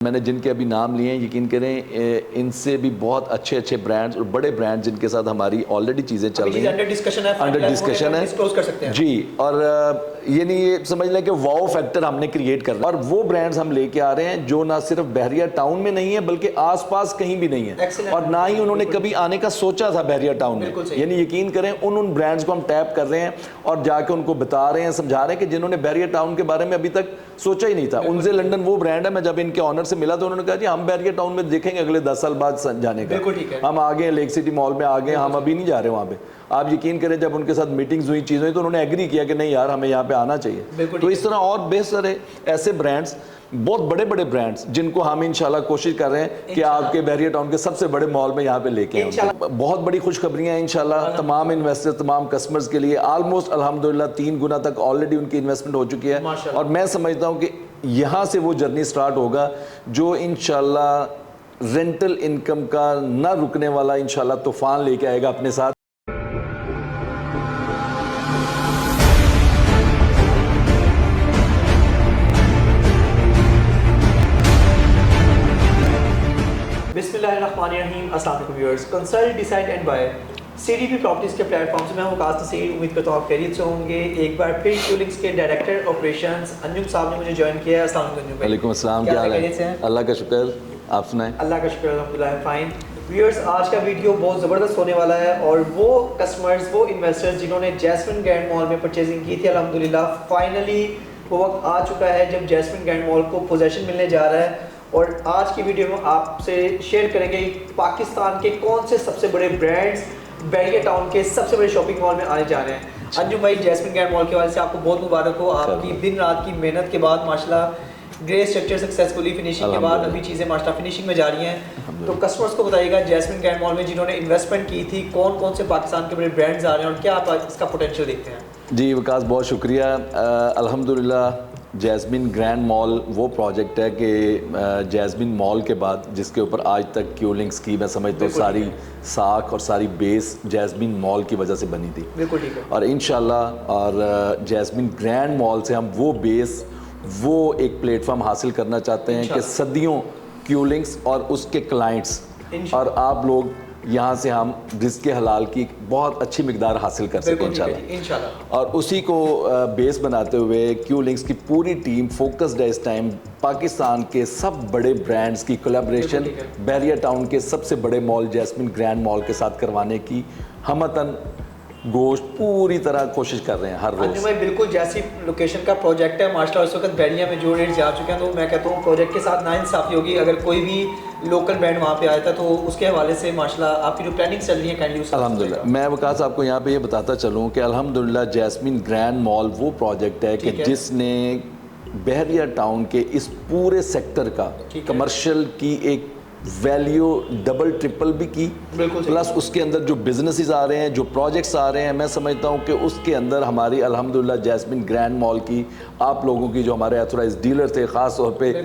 मैंने जिनके अभी नाम लिए हैं, यकीन करें इनसे भी बहुत अच्छे अच्छे ब्रांड्स और बड़े ब्रांड जिनके साथ हमारी ऑलरेडी चीज़ें चल रही हैं, अंडर डिस्कशन है डिस्कशन कर सकते हैं जी। और ये नहीं, ये समझ लें कि वाओ फैक्टर हमने क्रिएट करना और वो ब्रांड्स हम लेके आ रहे हैं जो ना सिर्फ बहरिया टाउन में नहीं है बल्कि आसपास कहीं भी नहीं है और ना ही उन्होंने कभी आने का सोचा था बहरिया टाउन में। यानी यकीन करें उन ब्रांड्स को हम टैप कर रहे हैं और जाके उनको बता रहे हैं, समझा रहे हैं कि जिन्होंने बहरिया टाउन के बारे में अभी तक सोचा ही नहीं था। उनसे लंदन वो ब्रांड है, मैं जब इनके ऑनर से मिला तो उन्होंने कहा जी हम बहरिया टाउन में देखेंगे अगले 10 साल बाद जाने का, हम आ गए लेक सिटी मॉल में आ गए, हम अभी नहीं जा रहे वहाँ पे। आप यकीन करें जब उनके साथ मीटिंग्स हुई, चीज़ें हुई तो उन्होंने एग्री किया कि नहीं यार हमें यहाँ पे आना चाहिए। तो इस तरह और बेहतर है ऐसे ब्रांड्स, बहुत बड़े बड़े ब्रांड्स जिनको हम इंशाल्लाह कोशिश कर रहे हैं कि आपके बहरिया टाउन के सबसे बड़े मॉल में यहाँ पे लेके आए। बहुत बड़ी खुशखबरियाँ हैं इंशाल्लाह तमाम इन्वेस्टर, तमाम कस्टमर्स के लिए। ऑलमोस्ट अल्हम्दुलिल्लाह 3 गुना तक ऑलरेडी उनकी इन्वेस्टमेंट हो चुकी है और मैं समझता हूँ कि यहाँ से वो जर्नी स्टार्ट होगा जो इंशाल्लाह रेंटल इनकम का ना रुकने वाला इंशाल्लाह तूफान लेके आएगा अपने साथ। बिस्मिल्लाहिर्रहमानिर्रहीम, अस्सलाम वालेकुम viewers. Consult, decide and buy CDP properties के प्लेटफॉर्म से मैं हूं वकास नसीर। उम्मीद करता हूं आप खैरियत से होंगे। एक बार फिर क्यूलिंग्स के डायरेक्टर ऑपरेशंस अंजुम साहब ने मुझे ज्वाइन किया है। अस्सलाम वालेकुम भाई। वालेकुम अस्सलाम, क्या हाल है? अल्लाह का शुक्र, आप सुनाएं? अल्लाह का शुक्र, अल्हम्दुलिल्लाह फाइन। व्यूअर्स, आज का वीडियो बहुत ज़बरदस्त होने वाला है और वो कस्टमर्स, वो इन्वेस्टर्स जिन्होंने जैस्मिन ग्रैंड मॉल में परचेजिंग की थी, अल्हम्दुलिल्लाह फाइनली वो वक्त आ चुका है जब जैस्मिन ग्रैंड मॉल को पोजेसन मिलने जा रहा है। और आज की वीडियो में आपसे शेयर करेंगे पाकिस्तान के कौन से सबसे बड़े ब्रांड्स बहरिया टाउन के सबसे बड़े शॉपिंग मॉल में आने जा रहे हैं। अंजुम भाई, जैस्मिन ग्रैंड मॉल के वाले से आपको बहुत मुबारक हो। आपकी दिन रात की मेहनत के बाद माशाल्लाह ग्रे स्ट्रक्चर सक्सेसफुली फिनिशिंग के बाद अभी चीज़ें माशाल्लाह फिनिशिंग में जा रही हैं। तो कस्टमर्स को बताइएगा जैस्मिन ग्रैंड मॉल में जिन्होंने इन्वेस्टमेंट की थी कौन कौन से पाकिस्तान के बड़े ब्रांड्स आ रहे हैं और क्या आप इसका पोटेंशियल देखते हैं। जी विकास, बहुत शुक्रिया। अल्हम्दुलिल्लाह जैस्मिन ग्रैंड मॉल वो प्रोजेक्ट है कि जैस्मिन मॉल के बाद जिसके ऊपर आज तक क्यूलिंग्स की मैं समझता हूँ सारी साख और सारी बेस जैस्मिन मॉल की वजह से बनी थी। बिल्कुल ठीक है। और इंशाल्लाह और जैस्मिन ग्रैंड मॉल से हम वो बेस, वो एक प्लेटफॉर्म हासिल करना चाहते हैं कि सदियों क्यूलिंग्स और उसके क्लाइंट्स और आप लोग यहाँ से हम रिज़्क़ हलाल की बहुत अच्छी मिकदार हासिल कर सकें इंशाल्लाह। और उसी को बेस बनाते हुए क्यूलिंग्स की पूरी टीम फोकस्ड है इस टाइम पाकिस्तान के सब बड़े ब्रांड्स की कोलैबोरेशन बहरिया टाउन के सबसे बड़े मॉल जैस्मिन ग्रैंड मॉल के साथ करवाने की हमतन गोश्त पूरी तरह कोशिश कर रहे हैं हर रोज। भाई बिल्कुल जैसी लोकेशन का प्रोजेक्ट है माशाल्लाह, उस वक्त बहरिया में जो रेट जा चुके हैं तो मैं कहता हूँ प्रोजेक्ट के साथ नाइंसाफ़ी होगी अगर कोई भी लोकल ब्रांड वहाँ पे आया था। तो उसके हवाले से माशाल्लाह आपकी जो प्लानिंग चल रही है काइंडली उसका अल्हम्दुलिल्लाह। मैं विकास आपको यहाँ पे ये बताता चलूँ कि अल्हम्दुलिल्लाह जैस्मिन ग्रैंड मॉल वो प्रोजेक्ट है कि जिसने बहरिया टाउन के इस पूरे सेक्टर का कमर्शियल की एक वैल्यू डबल ट्रिपल भी की, प्लस उसके अंदर जो बिजनेसेस आ रहे हैं, जो प्रोजेक्ट्स आ रहे हैं, मैं समझता हूँ कि उसके अंदर हमारी अल्हम्दुलिल्लाह जैस्मिन ग्रैंड मॉल की आप लोगों की जो हमारे ऑथराइज डीलर थे ख़ास तौर पे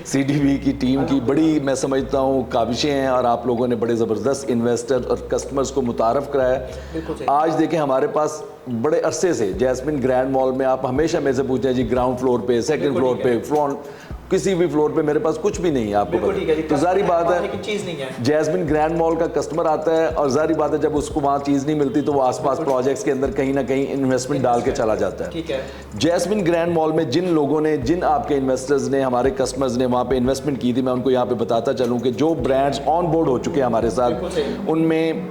सीडीबी की टीम की बड़ी मैं समझता हूँ काविशें हैं और आप लोगों ने बड़े ज़बरदस्त इन्वेस्टर और कस्टमर्स को मुतारफ़ कराया। आज देखें हमारे पास बड़े अरसे से जैस्मिन ग्रैंड मॉल में आप हमेशा मेरे से पूछते हैं जी ग्राउंड फ्लोर पे, सेकंड फ्लोर पे, फ्रंट किसी भी फ्लोर पे मेरे पास कुछ भी नहीं है आपको पता। तो जारी बात है जैस्मिन ग्रैंड मॉल का कस्टमर आता है और जारी बात है जब उसको वहाँ चीज़ नहीं मिलती तो वो आसपास प्रोजेक्ट्स के अंदर कहीं ना कहीं इन्वेस्टमेंट डाल के चला जाता है। जैस्मिन ग्रैंड मॉल में जिन लोगों ने, जिन आपके इन्वेस्टर्स ने, हमारे कस्टमर्स ने वहाँ पे इन्वेस्टमेंट की थी, मैं उनको यहाँ पे बताता चलूँ कि जो ब्रांड्स ऑन बोर्ड हो चुके हैं हमारे साथ, उनमें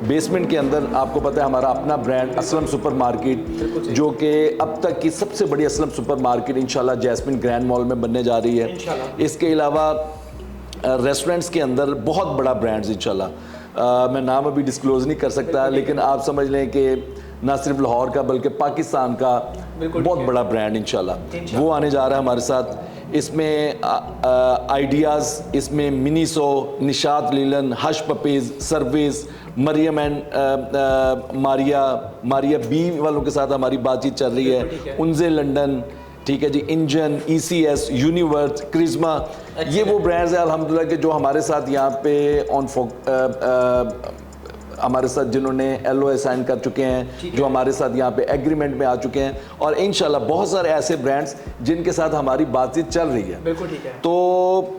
बेसमेंट के अंदर आपको पता है हमारा अपना ब्रांड असलम सुपर मार्केट, जो कि अब तक की सबसे बड़ी असलम सुपर मार्केट इंशाल्लाह जैस्मिन ग्रैंड मॉल में बनने जा रही है। इसके अलावा रेस्टोरेंट्स के अंदर बहुत बड़ा ब्रांड्स इंशाल्लाह मैं नाम अभी डिस्क्लोज नहीं कर सकता, लेकिन आप समझ लें कि ना सिर्फ लाहौर का बल्कि पाकिस्तान का बहुत बड़ा ब्रांड इंशाल्लाह वो आने जा रहा है हमारे साथ। इसमें आइडियाज़, इसमें Miniso, Nishat linen, Hush Puppies, service, Mariam and Maria B वालों के साथ हमारी बातचीत चल रही है। उनजे लंदन, ठीक है जी, इंजन, ECS, यूनिवर्स, क्रिज्मा, ये वो ब्रांड्स हैं अल्हम्दुलिल्लाह के जो हमारे साथ यहाँ पे हमारे साथ जिन्होंने LOA साइन कर चुके हैं, जो हमारे साथ यहाँ पे एग्रीमेंट में आ चुके हैं, और इंशाल्लाह बहुत सारे ऐसे ब्रांड्स जिनके साथ हमारी बातचीत चल रही है। बिल्कुल ठीक है। तो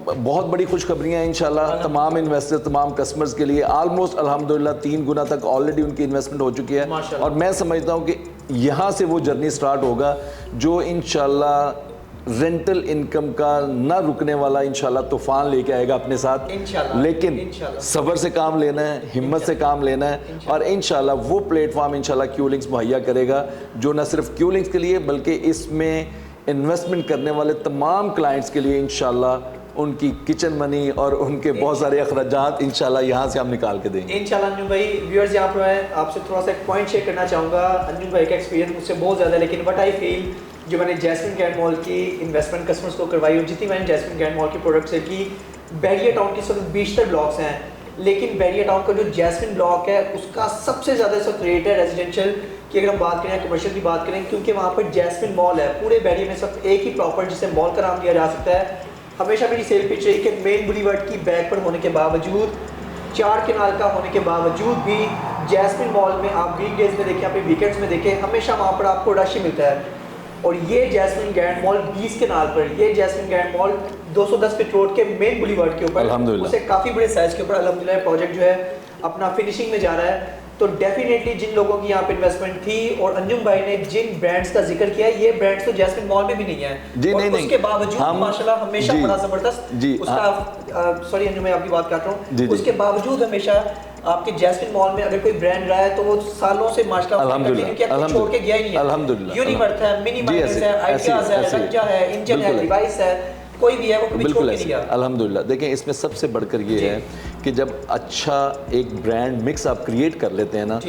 बहुत बड़ी खुशखबरियाँ हैं इंशाल्लाह तमाम इन्वेस्टर, तमाम कस्टमर्स के लिए। ऑलमोस्ट अल्हम्दुलिल्लाह 3 गुना तक ऑलरेडी उनकी इन्वेस्टमेंट हो चुकी है, और मैं समझता हूँ कि यहाँ से वो जर्नी स्टार्ट होगा जो इंशाल्लाह रेंटल इनकम का ना रुकने वाला इंशाल्लाह तूफान लेके आएगा अपने साथ। लेकिन सब्र से काम लेना है, हिम्मत से काम लेना है, और इंशाल्लाह वो प्लेटफॉर्म इंशाल्लाह क्यूलिंग्स मुहैया करेगा जो ना सिर्फ क्यूलिंग्स के लिए बल्कि इसमें इन्वेस्टमेंट करने वाले तमाम क्लाइंट्स के लिए इंशाल्लाह उनकी किचन मनी और उनके बहुत सारे अखराजात इंशाल्लाह यहाँ से हम निकाल के देंगे इंशाल्लाह। अंजुम भाई, व्यूअर्स यहाँ पर मैं आपसे थोड़ा सा एक पॉइंट शेयर करना चाहूँगा। अंजुम भाई का एक्सपीरियंस मुझसे बहुत ज़्यादा है, लेकिन व्हाट आई फील जो मैंने जैस्मिन ग्रैंड मॉल की इन्वेस्टमेंट कस्टमर्स को करवाई और जितनी मैंने जैस्मिन ग्रैंड मॉल की प्रोडक्ट से की, बहरिया टाउन के सिर्फ 20 ब्लॉक्स हैं, लेकिन बहरिया टाउन का जो जैस्मिन ब्लॉक है उसका सबसे ज़्यादा इस वक्त रेट है रेजिडेंशियल की, अगर हम बात करें कमर्शियल की बात करें, क्योंकि वहाँ पर जैस्मिन मॉल है। पूरे बहरिया में सिर्फ एक ही प्रॉपर जिसे मॉल का नाम दिया जा सकता है। हमेशा मेरी सेल पिच रही कि मेन बुलीवर्ड की बैक पर होने के बावजूद, 4 किनाल का होने के बावजूद भी जैस्मिन मॉल में आप वीक डेज में देखें, अपने वीकेंड्स में देखें, हमेशा वहाँ पर आपको रश ही मिलता है। और ये जैस्मिन ग्रैंड मॉल 20 किनाल पर, ये Jasmine grand mall 210 feet road के मेन बुलीवर्ड के ऊपर, उसे काफ़ी बड़े साइज के ऊपर अल्हम्दुलिल्लाह प्रोजेक्ट जो है अपना फिनिशिंग में जा रहा है। तो डेफिनेटली जिन लोगों की यहाँ पे इन्वेस्टमेंट थी, और अंजुम भाई ने जिन ब्रांड्स का जिक्र किया, ये ब्रांड्स तो जैस्मिन मॉल में भी नहीं है जी, और नहीं, उसके बावजूद माशाल्लाह हमेशा बड़ा जबरदस्त उसका सॉरी अंजुम, मैं आपकी बात कर रहा हूँ, उसके बावजूद हमेशा आपके जैस्मिन मॉल में अगर कोई ब्रांड रहा है तो वो सालों से माशाल्लाह छोड़ के गया ही नहीं है। अल्हम्दुलिल्लाह यूनिवर्थ है, मिनी माइनस है, आइडियाज है, रज्जा है, इंजन है, डिवाइस है, कोई भी है वो कभी छोड़ के नहीं गया। अल्हम्दुलिल्लाह। देखें, इसमें सबसे बढ़कर ये है कि जब अच्छा एक ब्रांड मिक्स आप क्रिएट कर लेते हैं ना,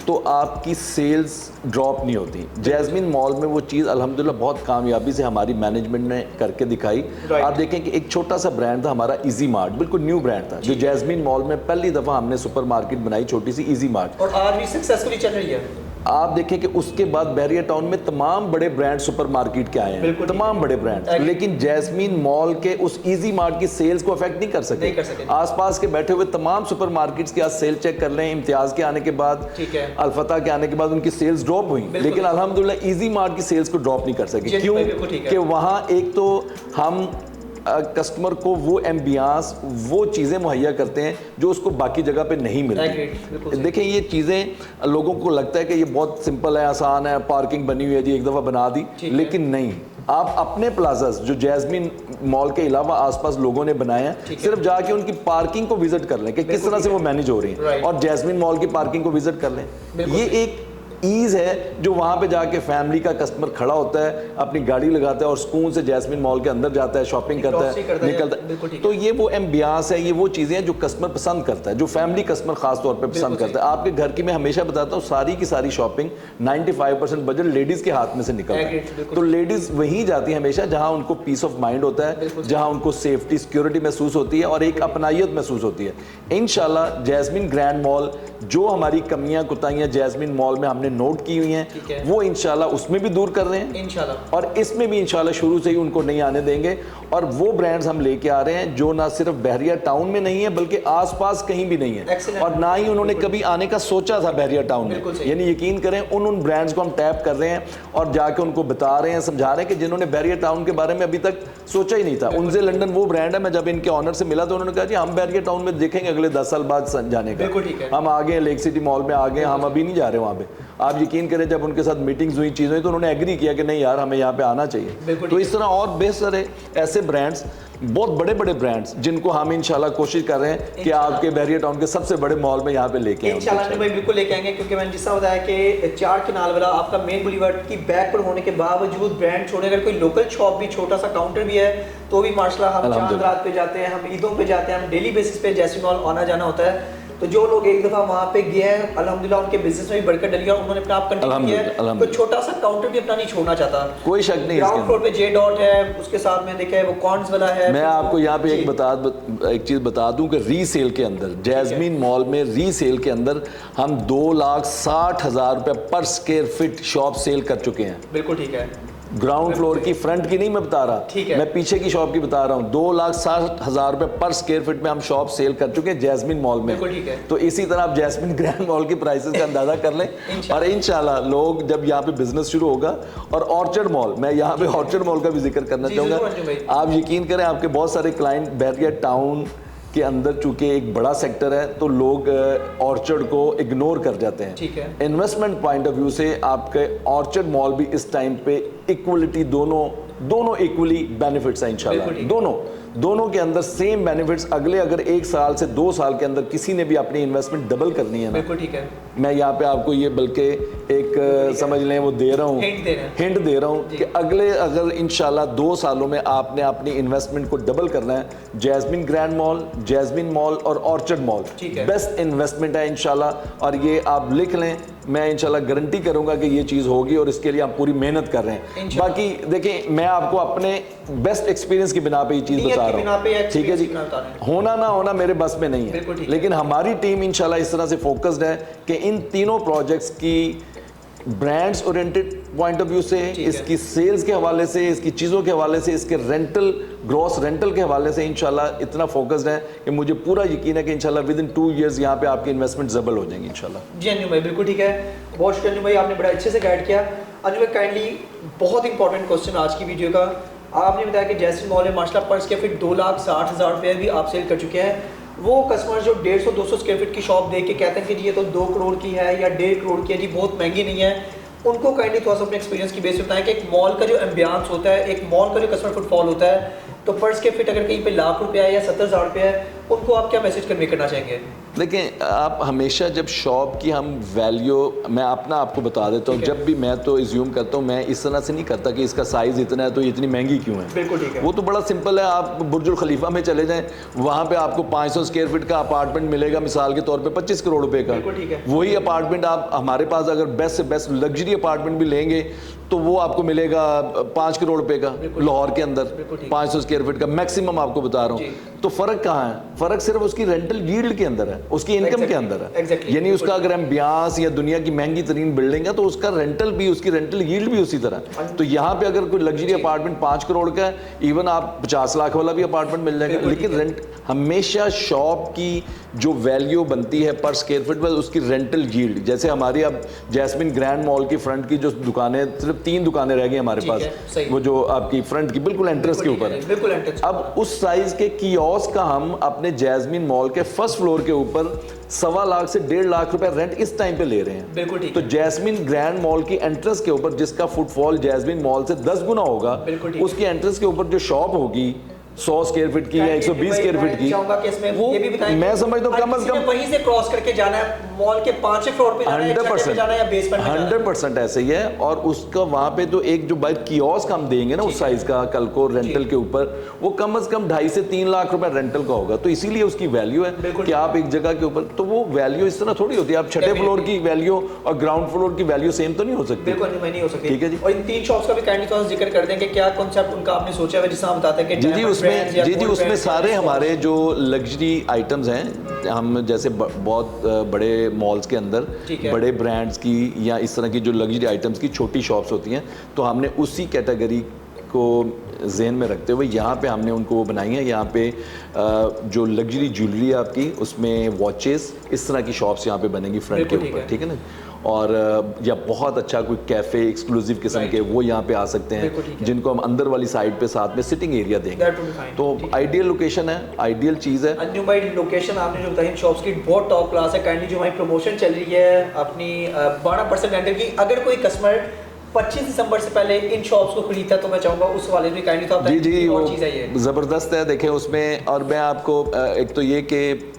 तो आपकी सेल्स ड्रॉप नहीं होती। जैस्मिन मॉल में वो चीज़ अल्हम्दुलिल्लाह बहुत कामयाबी से हमारी मैनेजमेंट ने करके दिखाई। आप देखें कि एक छोटा सा ब्रांड था हमारा इजी मार्ट, बिल्कुल न्यू ब्रांड था, जो जैस्मिन मॉल में पहली दफ़ा हमने सुपर मार्केट बनाई, छोटी सी इजी मार्ट, और आज भी सक्सेसफुली चल रही है। आप देखें कि उसके बाद बहरिया टाउन में तमाम बड़े ब्रांड सुपर मार्केट के आए हैं, तमाम बड़े ब्रांड, लेकिन जैस्मिन मॉल के उस इजी मार्ट की सेल्स को अफेक्ट नहीं कर सके। आसपास के बैठे हुए तमाम सुपर मार्केट्स की आज सेल चेक कर लें, इम्तियाज के आने के बाद, अल्फता के आने के बाद उनकी सेल्स ड्रॉप हुई, लेकिन अल्हम्दुलिल्लाह इजी मार्ट की सेल्स को ड्रॉप नहीं कर सके। क्यों? कि वहाँ एक तो हम कस्टमर को वो एम्बियांस, वो चीज़ें मुहैया करते हैं जो उसको बाकी जगह पे नहीं मिलती। देखिए, ये चीज़ें लोगों को लगता है कि ये बहुत सिंपल है, आसान है, पार्किंग बनी हुई है जी, एक दफ़ा बना दी, लेकिन नहीं। आप अपने प्लाजास जो जैस्मिन मॉल के अलावा आसपास लोगों ने बनाए हैं, सिर्फ जाके उनकी पार्किंग को विजिट कर लें कि किस तरह से वो मैनेज हो रही है, और जैस्मिन मॉल की पार्किंग को विजिट कर लें। ये एक ईज़ है जो वहाँ पे जाके फैमिली का कस्टमर खड़ा होता है, अपनी गाड़ी लगाता है और सुकून से जैस्मिन मॉल के अंदर जाता है, शॉपिंग करता है, निकलता है। तो ये वो एम्बियांस है, ये वो चीज़ें हैं जो कस्टमर पसंद करता है, जो फैमिली कस्टमर खास तौर पे पसंद करता है। आपके घर की मैं हमेशा बताता हूँ, सारी की सारी शॉपिंग 95% बजट लेडीज़ के हाथ में से निकलता है। तो लेडीज़ वहीं जाती है हमेशा जहाँ उनको पीस ऑफ माइंड होता है, जहाँ उनको सेफ्टी सिक्योरिटी महसूस होती है और एक अपनायत महसूस होती है। इंशाल्लाह जैस्मिन ग्रैंड मॉल, जो हमारी कमियां कुताहियां जैस्मिन मॉल में हमने नोट की हुई हैं, वो इंशाल्लाह उसमें भी दूर कर रहे हैं इंशाल्लाह, और इसमें भी इंशाल्लाह शुरू से ही उनको नहीं आने देंगे। और वो ब्रांड्स हम लेके आ रहे हैं जो ना सिर्फ बहरिया टाउन में नहीं है बल्कि आसपास कहीं भी नहीं है, और ना ही उन्होंने कभी आने का सोचा था बहरिया टाउन में। यानी यकीन करें, उन ब्रांड्स को हम टैप कर रहे हैं और जाके उनको बता रहे हैं, समझा रहे हैं कि जिन्होंने बहरिया टाउन के बारे में अभी तक सोचा ही नहीं था। उनसे लंदन वो ब्रांड है, मैं जब इनके ऑनर से मिला तो उन्होंने कहा जी हम बहरिया टाउन में देखेंगे अगले 10 साल बाद जाने का, हम आ गए लेक सिटी मॉल में आ गए, हम अभी नहीं जा रहे वहाँ पे। आप यकीन करें, जब उनके साथ मीटिंग्स हुई, चीज़ें हुई, तो उन्होंने एग्री किया कि नहीं यार हमें यहाँ पे आना चाहिए। तो इस तरह और बेहतर है ऐसे ब्रांड्स, बहुत बड़े बड़े ब्रांड्स जिनको हम इंशाल्लाह कोशिश कर रहे हैं कि आपके बहरिया टाउन के सबसे बड़े मॉल में यहाँ पे लेके आएं। इंशाल्लाह भाई बिल्कुल लेके आएंगे, क्योंकि मैंने जिस तरह बताया कि 4 किनाल वाला आपका मेन बुलीवर्ड की बैक पर होने के बावजूद ब्रांड छोड़े, अगर कोई लोकल शॉप भी, छोटा सा काउंटर भी है, तो भी माशाल्लाह हम चांद रात पे जाते हैं, हम ईदों पे जाते हैं, हम डेली बेसिस पे जैस्मिन मॉल आना जाना होता है। तो जो लोग एक दफा वहाँ पे गए हैं, अल्हम्दुलिल्लाह उनके बिजनेस में भी बढ़कर डली और उन्होंने अपना आप कंटिन्यू किया है। तो छोटा सा काउंटर भी अपना नहीं छोड़ना चाहता, कोई शक नहीं। ग्राउंड फ्लोर पे जे डॉट है, उसके साथ में देखा है वो कॉर्न्स वाला है। मैं आपको यहाँ पे एक चीज़ बता दूं कि रीसेल के अंदर, जैस्मिन मॉल में रीसेल के अंदर हम 2,60,000 रुपये पर स्क्वायर फीट शॉप सेल कर चुके हैं। बिल्कुल ठीक है। ग्राउंड फ्लोर की, फ्रंट की नहीं मैं बता रहा, ठीक है। मैं पीछे की शॉप की बता रहा हूँ। 2,60,000 रुपए पर स्क्वायर फीट में हम शॉप सेल कर चुके हैं जैस्मिन मॉल में। बिल्कुल ठीक है। तो इसी तरह आप जैस्मिन ग्रैंड मॉल की प्राइसेस का अंदाजा कर लें और इंशाल्लाह लोग जब यहाँ पे बिजनेस शुरू होगा। और ऑर्चर्ड मॉल, मैं यहाँ पे ऑर्चर्ड मॉल का भी जिक्र करना चाहूँगा। आप यकीन करें, आपके बहुत सारे क्लाइंट बहरिया टाउन के अंदर चूंकि एक बड़ा सेक्टर है तो लोग ऑर्चर्ड को इग्नोर कर जाते हैं। ठीक है। इन्वेस्टमेंट पॉइंट ऑफ व्यू से आपके ऑर्चर्ड मॉल भी इस टाइम पे इक्वलिटी, दोनों इक्वली बेनिफिट्स हैं इंशाल्लाह। दोनों के अंदर सेम बेनिफिट्स। अगर 1 साल से 2 साल के अंदर किसी ने भी अपनी इन्वेस्टमेंट डबल करनी है ना, बिल्कुल ठीक है, मैं यहाँ पे आपको ये बल्कि एक समझ लें वो दे रहा हूँ, हिंट दे रहा हूँ कि अगर इंशाल्लाह 2 सालों में आपने अपनी इन्वेस्टमेंट को डबल करना है, Jasmine grand mall, Jasmine mall और ऑर्चर्ड मॉल बेस्ट इन्वेस्टमेंट है इंशाल्लाह। और ये आप लिख लें, मैं इंशाल्लाह गारंटी करूंगा कि ये चीज़ होगी और इसके लिए हम पूरी मेहनत कर रहे हैं। बाकी देखिए, मैं आपको अपने बेस्ट एक्सपीरियंस की बिना पे ये चीज़ बता रहा हूँ, ठीक है जी। होना ना होना मेरे बस में नहीं है, लेकिन हमारी टीम इंशाल्लाह इस तरह से फोकस्ड है कि इन तीनों प्रोजेक्ट्स की brands oriented point of view से, इसकी सेल्स के हवाले से, इसकी चीज़ों के हवाले से, इसके रेंटल, ग्रॉस रेंटल के हवाले से इंशाल्लाह इतना फोकस्ड है कि मुझे पूरा यकीन है कि इंशाल्लाह विद इन 2 इयर्स यहाँ पे आपकी इन्वेस्टमेंट डबल हो जाएंगी इंशाल्लाह। जी अन्नू भाई, बिल्कुल ठीक है, बहुत शुक्रिया अन्नू भाई, आपने बड़ा अच्छे से गाइड किया। अन्नू भाई काइंडली, बहुत इंपॉर्टेंट क्वेश्चन आज की वीडियो का, आपने बताया कि जैस्मिन मॉल में माशाल्लाह पर स्क्वायर फीट 2,60,000 रुपये भी आप सेल कर चुके हैं। वो कस्टमर जो 150-200 स्क्वायर फीट की शॉप देख के कहते हैं कि जी ये तो 2 करोड़ की है या 1.5 करोड़ की है जी, बहुत महंगी नहीं है, उनको काइंडली थोड़ा सा अपने एक्सपीरियंस की बेस पे बताएं कि एक मॉल का जो एम्बियंस होता है, एक मॉल का जो कस्टमर फुटफॉल होता है, तो पर स्क्वायर फीट अगर कहीं पे लाख रुपया है या 70,000 रुपया है, उनको आप क्या मैसेज कन्वे करना चाहेंगे? देखें, आप हमेशा जब शॉप की हम वैल्यू, मैं अपना आपको बता देता हूँ, जब भी मैं तो इज्यूम करता हूँ, मैं इस तरह से नहीं करता कि इसका साइज़ इतना है तो ये इतनी महंगी क्यों है। बिल्कुल ठीक है। वो तो बड़ा सिंपल है, आप बुर्जुल खलीफा में चले जाएं, वहाँ पे आपको 500 स्क्वायर फीट का अपार्टमेंट मिलेगा मिसाल के तौर पे 25 करोड़ रुपए का। वही अपार्टमेंट आप हमारे पास अगर बेस्ट से बेस्ट लग्जरी अपार्टमेंट भी लेंगे तो वो आपको मिलेगा 5 करोड़ रुपए का लाहौर के अंदर, 500 स्क्वायर फीट का मैक्सिमम आपको बता रहा हूँ। तो फर्क कहाँ है? फर्क सिर्फ उसकी रेंटल यील्ड के अंदर है, उसकी इनकम के अंदर है। यानी उसका अगर एम्बियंस या दुनिया की महंगी तरीन बिल्डिंग है तो उसका रेंटल भी, उसकी रेंटल यील्ड भी उसी तरह। तो यहाँ पे अगर कोई लग्जरी अपार्टमेंट 5 करोड़ का है, इवन आप 50 लाख वाला भी अपार्टमेंट मिल जाएगा, लेकिन रेंट हमेशा शॉप की जो वैल्यू बनती है पर स्क्वायर फीट पर, उसकी रेंटल यील्ड। जैसे हमारी अब जैस्मिन ग्रैंड मॉल की फ्रंट की जो दुकानें, सिर्फ 3 दुकानें रह गई हमारे पास, वो जो आपकी फ्रंट की बिल्कुल एंट्रेंस के ऊपर है। अब उस साइज के कियोस्क का हम अपने जैस्मिन मॉल के फर्स्ट फ्लोर के ऊपर 1.25 लाख से 1.5 लाख रुपए रेंट इस टाइम पे ले रहे हैं। बिल्कुल ठीक। तो जैस्मिन ग्रैंड मॉल की एंट्रेंस के ऊपर जिसका फुटफॉल जैस्मिन मॉल से 10 गुना होगा, उसकी एंट्रेंस के ऊपर जो शॉप होगी 100 स्क्वायर फीट की या 120 स्क्वायर फीट की, वो मैं समझता हूँ कम से कम वहीं से क्रॉस करके जाना है, मॉल के 5 फ्लोर पे जाना है, 100% ऐसे ही है। और उसका वहाँ पे तो एक जो बाइक कियोस्क हम देंगे ना उस साइज का कल को रेंटल के ऊपर, वो कम से कम 2.5 से 3 लाख रुपए रेंटल का होगा। तो इसीलिए उसकी वैल्यू है कि आप एक जगह के ऊपर, तो वो वैल्यू इस तरह थोड़ी होती है। आप 6ठे फ्लोर की वैल्यू और ग्राउंड फ्लोर की वैल्यू सेम तो नहीं हो सकती। बिल्कुल नहीं हो सकती। ठीक है जी। और इन 3 शॉप्स का भी काइंडली थोड़ा जिक्र कर दें कि क्या कॉन्सेप्ट उनका आपने सोचा है, जिसमें हम बताते हैं कि जी उसमें सारे हमारे जो लग्जरी आइटम्स हैं, हम जैसे बहुत बड़े मॉल्स के अंदर बड़े ब्रांड्स की या इस तरह की जो लग्जरी आइटम्स की छोटी शॉप्स होती हैं, तो हमने उसी कैटेगरी को ज़हन में रखते हुए यहाँ पे हमने उनको वो बनाई है। यहाँ पे जो लग्जरी ज्वेलरी है आपकी, उसमें वॉचेस, इस तरह की शॉप्स यहाँ पे बनेंगी फ्रंट के ऊपर, ठीक है ना। और या बहुत अच्छा कोई कैफ़े एक्सक्लूसिव किस्म के, वो यहाँ पे आ सकते हैं, जिनको हम अंदर वाली साइड पे साथ में सिटिंग एरिया देंगे। तो आइडियल लोकेशन है, आइडियल चीज़ है। अन्नू भाई, लोकेशन आपने जो बताई शॉप्स की बहुत टॉप क्लास है। काइंडली जो हमारी प्रमोशन चल रही है अपनी 12% रेंटल की, अगर कोई कस्टमर 25 दिसंबर से पहले इन शॉप्स को खरीदता है तो मैं चाहूँगा उस वाले भी काइंडली तो जी वो चीज़ है, ये ज़बरदस्त है। देखें उसमें, और मैं आपको एक तो ये कि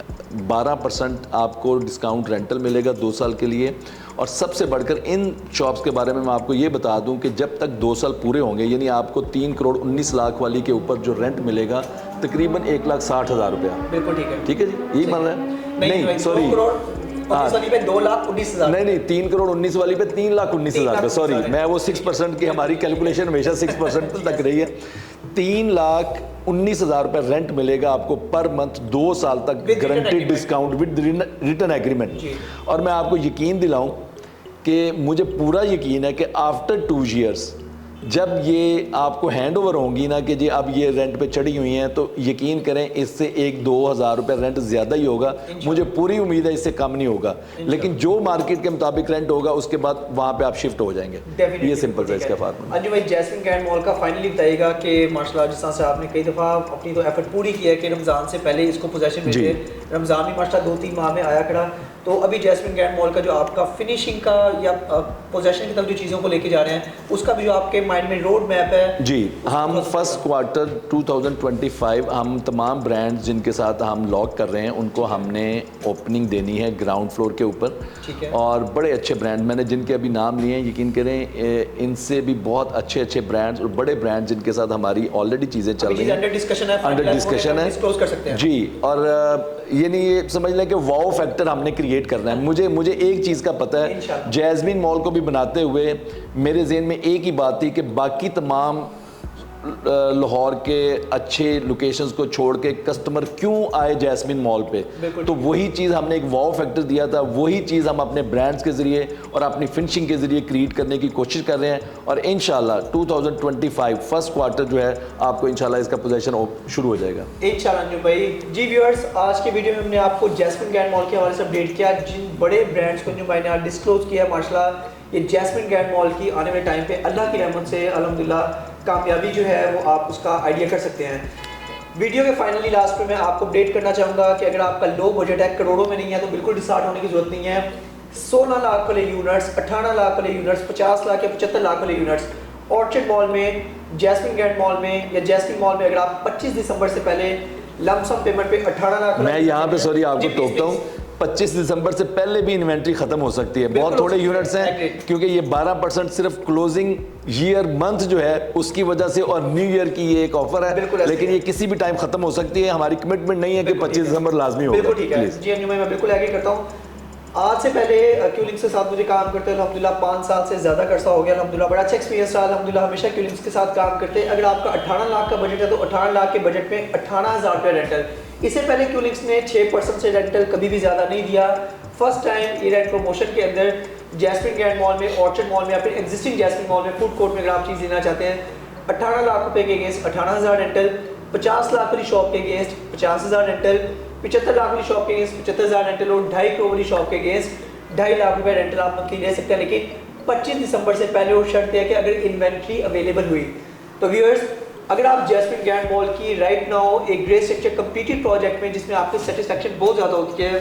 12% आपको डिस्काउंट रेंटल मिलेगा 2 साल के लिए। और सबसे बढ़कर इन शॉप्स के बारे में मैं आपको ये बता दूं कि जब तक 2 साल पूरे होंगे, यानी आपको 3 करोड़ 19 लाख वाली के ऊपर जो रेंट मिलेगा तकरीबन 1,60,000 रुपया। बिल्कुल ठीक है, ठीक है जी, यही मान रहे हैं? नहीं सॉरी, 2 करोड़ 2,19,000, नहीं 3 करोड़ 19 वाली पे 3,19,000 पे, सॉरी, मैं वो 6% की हमारी कैलकुलेशन हमेशा 6% तक रही है। 3,19,000 रुपए रेंट मिलेगा आपको पर मंथ 2 साल तक, guaranteed discount with return agreement. और मैं आपको यकीन दिलाऊं कि मुझे पूरा यकीन है कि आफ्टर 2 इयर्स जब ये आपको हैंड ओवर होंगी ना कि जी अब ये रेंट पे चढ़ी हुई हैं, तो यकीन करें इससे 1-2 हज़ार रुपये रेंट ज़्यादा ही होगा। मुझे पूरी उम्मीद है इससे कम नहीं होगा, लेकिन जो मार्केट के मुताबिक रेंट होगा उसके बाद वहाँ पे आप शिफ्ट हो जाएंगे। ये सिंपल है इसका फार्मूला। अंजू भाई, जैस्मिन ग्रैंड मॉल का फाइनली बताइएगा कि माशाल्लाह जिस तरह से आपने कई दफ़ा अपनी तो एफर्ट पूरी की है कि रमज़ान से पहले इसको पोजेशन में थे, रमज़ान भी माशाल्लाह 2-3 माह में आया खड़ा, तो अभी जैस्मिन ग्रैंड मॉल का जो आपका फिनिशिंग का या पोजेशन की तरफ जो चीज़ों को लेके जा रहे हैं उसका भी जो आपके माइंड में रोड मैप है जी, हम फर्स्ट क्वार्टर 2025 हम तमाम ब्रांड्स जिनके साथ हम लॉक कर रहे हैं उनको हमने ओपनिंग देनी है ग्राउंड फ्लोर के ऊपर। और बड़े अच्छे ब्रांड मैंने जिनके अभी नाम लिए हैं, यकीन करें इनसे भी बहुत अच्छे अच्छे ब्रांड्स और बड़े ब्रांड जिनके साथ हमारी ऑलरेडी चीज़ें चल रही हैं, अंडर डिस्कशन है जी। और ये नहीं, ये समझ लें कि वाओ फैक्टर हमने क्रिएट करना है। मुझे एक चीज़ का पता है, जैस्मिन मॉल को भी बनाते हुए मेरे ज़हन में एक ही बात थी कि बाकी तमाम लाहौर के अच्छे लोकेशंस को छोड़ के कस्टमर क्यों आए जैस्मिन मॉल पे, तो वही चीज़ हमने एक वाओ फैक्टर दिया था, वही चीज़ हम अपने ब्रांड्स के ज़रिए और अपनी फिनिशिंग के ज़रिए क्रिएट करने की कोशिश कर रहे हैं। और इंशाल्लाह 2025 फर्स्ट क्वार्टर जो है आपको इंशाल्लाह इसका पोजीशन शुरू हो जाएगा इंशाल्लाह। अंजू भाई जी, व्यूअर्स, आज के वीडियो में हमने आपको जैस्मिन ग्रैंड मॉल के हवाले से अपडेट किया, जिन बड़े ब्रांड्स को अंजू भाई ने आज डिस्क्लोज किया। माशाल्लाह ये जैस्मिन ग्रैंड मॉल की आने वाले टाइम पे अल्लाह की रहमत से अल्हम्दुलिल्लाह कामयाबी जो है वो आप उसका आइडिया कर सकते हैं। वीडियो के फाइनली लास्ट में मैं आपको अपडेट करना चाहूँगा कि अगर आपका लो बजट है, करोड़ों में नहीं है, तो बिल्कुल डिसार्ट होने की जरूरत नहीं है। 16 लाख वाले यूनिट्स, 18 लाख वाले यूनिट्स, 50 लाख या 75 लाख वाले यूनिट्स ऑर्चिड मॉल में, जैस्मिन ग्रैंड मॉल में या जैस्मिन मॉल में अगर आप 25 दिसंबर से पहले लमसम पेमेंट पे 18 लाख, मैं यहाँ पे सॉरी आपको टोकता हूँ, 25 दिसंबर से पहले भी इन्वेंट्री खत्म हो सकती है। बहुत थोड़े यूनिट्स हैं क्योंकि ये 12% सिर्फ क्लोजिंग ईयर मंथ जो है उसकी वजह से और न्यू ईयर की ये एक ऑफर है, लेकिन ये किसी भी टाइम खत्म हो सकती है। हमारी कमिटमेंट नहीं है कि 25 दिसंबर लाजमी होगा। बिल्कुल ठीक है जी अंजू, मैं बिल्कुल एग्री करता हूँ। आज से पहले क्यूलिंग्स के साथ मुझे काम करते हैं अल्हम्दुलिल्लाह 5 साल से ज़्यादा कर्सा हो गया अल्हम्दुलिल्लाह, बड़ा अच्छा एक्सपीरियंस रहा अल्हम्दुलिल्लाह। हमेशा क्यूलिंग्स के साथ काम करते हैं। अगर आपका 18 लाख का बजट है तो 18 लाख के बजट में 18,000 रुपये रेंटल। इससे पहले क्यूलिंग्स ने 6% से रेंटल कभी भी ज़्यादा नहीं दिया। फर्स्ट टाइम ये रेंट प्रमोशन के अंदर जैस्मिन ग्रैंड मॉल में, ऑर्चिड मॉल में या फिर एग्जिस्टिंग जैस्मिन मॉल में, फूड कोर्ट में अगर आप चीज़ लेना चाहते हैं 18 लाख रुपये के अगेंस्ट 18,000 रेंटल, 50 लाख वाली शॉप के अगेंस्ट 50,000 रेंटल, 75 लाख वाली शॉप के अगेंस्ट 75,000 रेंटल और 2.5 करोड़ वाली शॉप के अगेंस्ट 2.5 लाख रुपये रेंटल आप मंथली ले सकते हैं। लेकिन 25 दिसंबर से पहले वो शर्त है कि अगर इन्वेंट्री अवेलेबल हुई तो व्यूअर्स, अगर आप जैस्मिन ग्रैंड मॉल की राइट नाउ एक ग्रे स्ट्रक्चर कंप्लीटेड प्रोजेक्ट में जिसमें आपको सेटिस्फैक्शन बहुत ज़्यादा होती है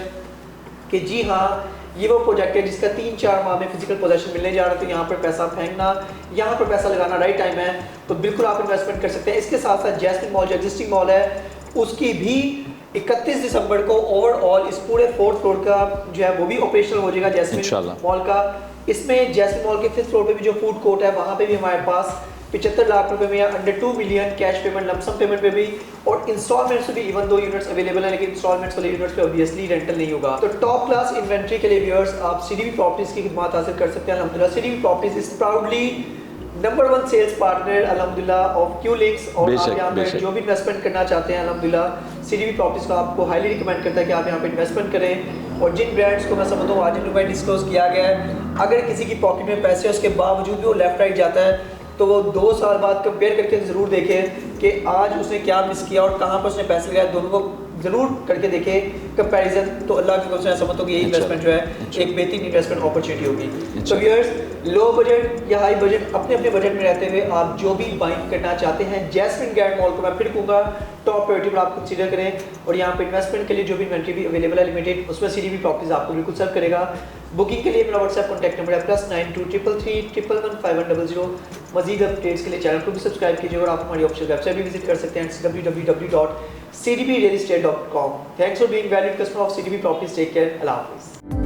कि जी हाँ ये वो प्रोजेक्ट है जिसका 3-4 माह में फिजिकल पोजेशन मिलने जा रहा है, तो यहाँ पर पैसा फेंकना, यहाँ पर पैसा लगाना राइट टाइम है, तो बिल्कुल आप इन्वेस्टमेंट कर सकते हैं। इसके साथ साथ जैस्मिन मॉल जो एग्जिस्टिंग मॉल है उसकी भी 31 दिसंबर को ओवरऑल इस पूरे 4th फ्लोर का जो है वो भी ऑपरेशनल हो जाएगा जैस्मिन मॉल का। इसमें जैस्मिन मॉल के 5th फ्लोर पे भी जो फूड कोर्ट है वहाँ पे भी हमारे पास 75 लाख रुपए में या under 2 million cash payment lump sum payment पे भी और इंस्टॉलमेंट्स भी इवन 2 यूनिट्स अवेलेबल है, लेकिन इंस्टॉलमेंट्स वाले यूनिट्स पे ऑब्वियसली रेंटल नहीं होगा। तो टॉप क्लास इन्वेंट्री के लिए व्यूअर्स आप सीडीबी प्रॉपर्टीज की खिदमत हासिल कर सकते हैं अल्हम्दुलिल्लाह। CDB properties is proudly number 1 sales partner अल्हम्दुलिल्लाह ऑफ क्यूलिंक्स, और आप यहाँ पे जो भी इन्वेस्टमेंट करना चाहते हैं अल्हम्दुलिल्लाह सीडीबी प्रॉपर्टीज को आपको हाईली रिकमेंड करता है कि आप यहाँ पे इन्वेस्टमेंट करें। और जिन ब्रांड्स को मैं समझता हूँ आज इनको डिस्क्लोज किया गया है, अगर किसी की पॉकेट में पैसे उसके बावजूद भी वो लेफ्ट राइट जाता है तो वो 2 साल बाद कंपेयर करके ज़रूर देखे कि आज उसने क्या मिस किया और कहाँ पर उसने पैसे लगाए, दोनों को ज़रूर करके देखे कंपैरिजन। तो अल्लाह की कसम समझता हूँ कि ये इन्वेस्टमेंट जो है एक बेहतरीन इन्वेस्टमेंट अपॉर्चुनिटी होगी। तो व्यूअर्स, लो बजट या हाई बजट अपने अपने बजट में रहते हुए आप जो भी बाइंग करना चाहते हैं जैस्मिन ग्रैंड मॉल को मैं फिर कहूँगा टॉप प्रायोरिटी पर आप कंसीडर करें। और यहाँ पे इन्वेस्टमेंट के लिए जो भी इन्वेंट्री भी अवेलेबल है लिमिटेड, उसमें सीडीबी प्रॉपर्टीज आपको बिल्कुल सर्व करेगा। बुकिंग के लिए मेरा व्हाट्सएप कॉन्टैक्ट नंबर है +9233311500। मजीद अपडेट्स के लिए चैनल को भी सब्सक्राइब कीजिए और आप हमारी ऑफिशियल वेबसाइट भी विजिट कर सकते हैं www.cdbrealestate.com। Thanks for being valid customer of CDB properties. Take care, अल्लाह हाफिज़।